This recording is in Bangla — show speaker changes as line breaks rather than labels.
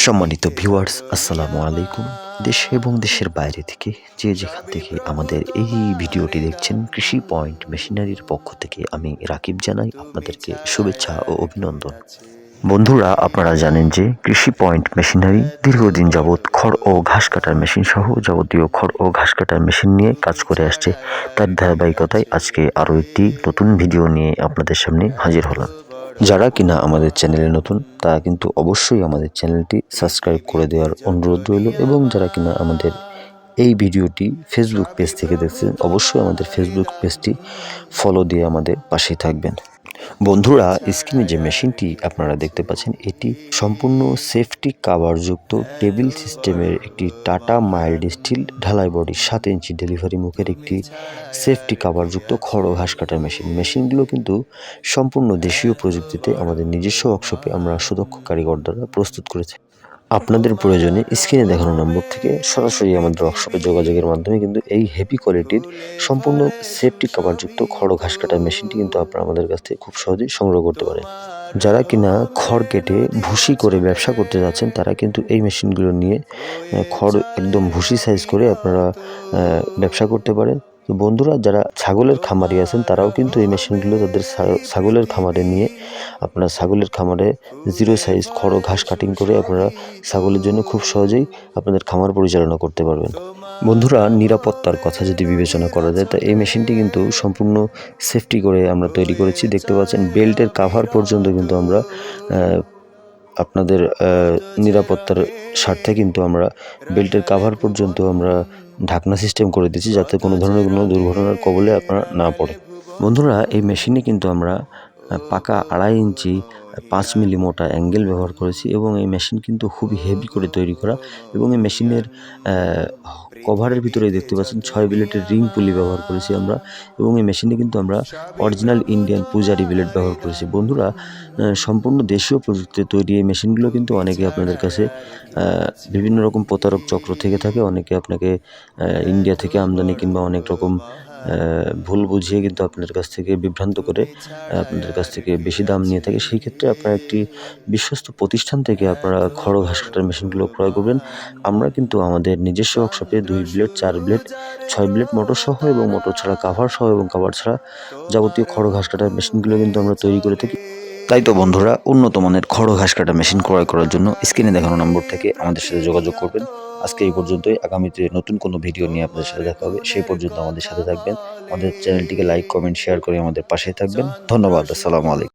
সম্মানিত ভিউয়ার্স, আসসালামু আলাইকুম। দেশ এবং দেশের বাইরে থেকে যে যেখান থেকে আমাদের এই ভিডিওটি দেখছেন, কৃষি পয়েন্ট মেশিনারির পক্ষ থেকে আমি রাকিব জানাই আপনাদেরকে শুভেচ্ছা ও অভিনন্দন। বন্ধুরা, আপনারা জানেন যে কৃষি পয়েন্ট মেশিনারি দীর্ঘদিন যাবৎ খড় ও ঘাস কাটার মেশিন সহ যাবতীয় খড় ও ঘাস কাটার মেশিন নিয়ে কাজ করে আসছে। তার ধারাবাহিকতায় আজকে আরও একটি নতুন ভিডিও নিয়ে আপনাদের সামনে হাজির হলাম। যারা কিনা আমাদের চ্যানেলে নতুন, তারা কিন্তু অবশ্যই আমাদের চ্যানেলটি সাবস্ক্রাইব করে দেওয়ার অনুরোধ রইল, এবং যারা কিনা আমাদের এই ভিডিওটি ফেসবুক পেজ থেকে দেখছেন, অবশ্যই আমাদের ফেসবুক পেজটি ফলো দিয়ে আমাদের পাশে থাকবেন। বন্ধুরা, স্ক্রিনে যে মেশিনটি আপনারা দেখতে পাচ্ছেন, এটি সম্পূর্ণ সেফটি কাভারযুক্ত টেবিল সিস্টেমের একটি টাটা মাইল্ড স্টিল ঢালাই বডি 7 ইঞ্চি ডেলিভারি মুখের একটি সেফটি কাভারযুক্ত খড় ও ঘাস কাটার মেশিনগুলো কিন্তু সম্পূর্ণ দেশীয় প্রযুক্তিতে আমাদের নিজস্ব ওয়ার্কশপে আমরা সুদক্ষ কারিগর দ্বারা প্রস্তুত করেছি। আপনাদের প্রয়োজনে স্ক্রিনে দেখানো নম্বর থেকে সরাসরি আমাদের ওয়ার্কশপে যোগাযোগের মাধ্যমে কিন্তু এই হেভি কোয়ালিটির সম্পূর্ণ সেফটি কাভারযুক্ত খড় ও ঘাস কাটার মেশিনটি কিন্তু আপনারা আমাদের কাছ থেকে খুব সহজেই সংগ্রহ করতে পারেন। যারা কিনা খড় কেটে ভুসি করে ব্যবসা করতে যাচ্ছেন, তারা কিন্তু এই মেশিনগুলো নিয়ে খড় একদম ভুসি সাইজ করে আপনারা ব্যবসা করতে পারেন। তো বন্ধুরা, যারা ছাগলের খামারি আছেন, তারাও কিন্তু এই মেশিনগুলো তাদের ছাগলের খামারে নিয়ে আপনারা ছাগলের খামারে জিরো সাইজ খড় ও ঘাস কাটিং করে আপনারা ছাগলের জন্য খুব সহজেই আপনাদের খামার পরিচালনা করতে পারবেন। বন্ধুরা, নিরাপত্তার কথা যদি বিবেচনা করা যায়, তা এই মেশিনটি কিন্তু সম্পূর্ণ সেফটি করে আমরা তৈরি করেছি। দেখতে পাচ্ছেন, বেল্টের কাভার পর্যন্ত কিন্তু আমরা আপনাদের নিরাপত্তার স্বার্থে কিন্তু আমরা বেল্টের কাভার পর্যন্ত আমরা ঢাকনা সিস্টেম করে দিয়েছি, যাতে কোনো ধরনের কোনো দুর্ঘটনার কবলে আপনারা না পড়ে। বন্ধুরা, এই মেশিনে কিন্তু আমরা পাকা 2.5 ইঞ্চি 5 মিলি মোটা অ্যাঙ্গেল ব্যবহার করেছি, এবং এই মেশিন কিন্তু খুবই হেভি করে তৈরি করা, এবং এই মেশিনের কভারের ভিতরে দেখতে পাচ্ছেন 6 বিলেটের রিং পুলি ব্যবহার করেছি আমরা, এবং এই মেশিনে কিন্তু আমরা অরিজিনাল ইন্ডিয়ান পূজারি বিলেট ব্যবহার করেছি। বন্ধুরা, সম্পূর্ণ দেশীয় প্রযুক্তিতে তৈরি এই মেশিনগুলো কিন্তু অনেকে আপনাদের কাছে বিভিন্ন রকম প্রতারক চক্র থেকে থাকে, অনেকে আপনাকে ইন্ডিয়া থেকে আমদানি কিংবা অনেক রকম ভুল বুঝিয়ে কিন্তু আপনাদের কাছ থেকে বিভ্রান্ত করে আপনাদের কাছ থেকে বেশি দাম নিয়ে থাকে। সেই ক্ষেত্রে আপনারা একটি বিশ্বস্ত প্রতিষ্ঠান থেকে আপনারা খড় ও ঘাস কাটার মেশিনগুলো ক্রয় করবেন। আমরা কিন্তু আমাদের নিজস্ব ওয়ার্কশপে 2 ব্লেড, 4 ব্লেড, 6 ব্লেড মোটর সহ এবং মোটর ছাড়া কাভার সহ এবং কাভার ছাড়া যাবতীয় খড় ও ঘাস কাটার মেশিনগুলো কিন্তু আমরা তৈরি করে থাকি। তাই তো বন্ধুরা, উন্নত মানের খড় ও ঘাস কাটা মেশিন ক্রয় করার জন্য স্ক্রিনে দেখানো নম্বর থেকে আমাদের সাথে যোগাযোগ করবেন। আজকে এই পর্যন্তই। আগামীতে নতুন কোনো ভিডিও নিয়ে আপনাদের সাথে দেখা হবে। সেই পর্যন্ত আমাদের সাথে থাকবেন। আমাদের চ্যানেলটিকে লাইক, কমেন্ট, শেয়ার করে আমাদের পাশেই থাকবেন। ধন্যবাদ। আসসালামু আলাইকুম।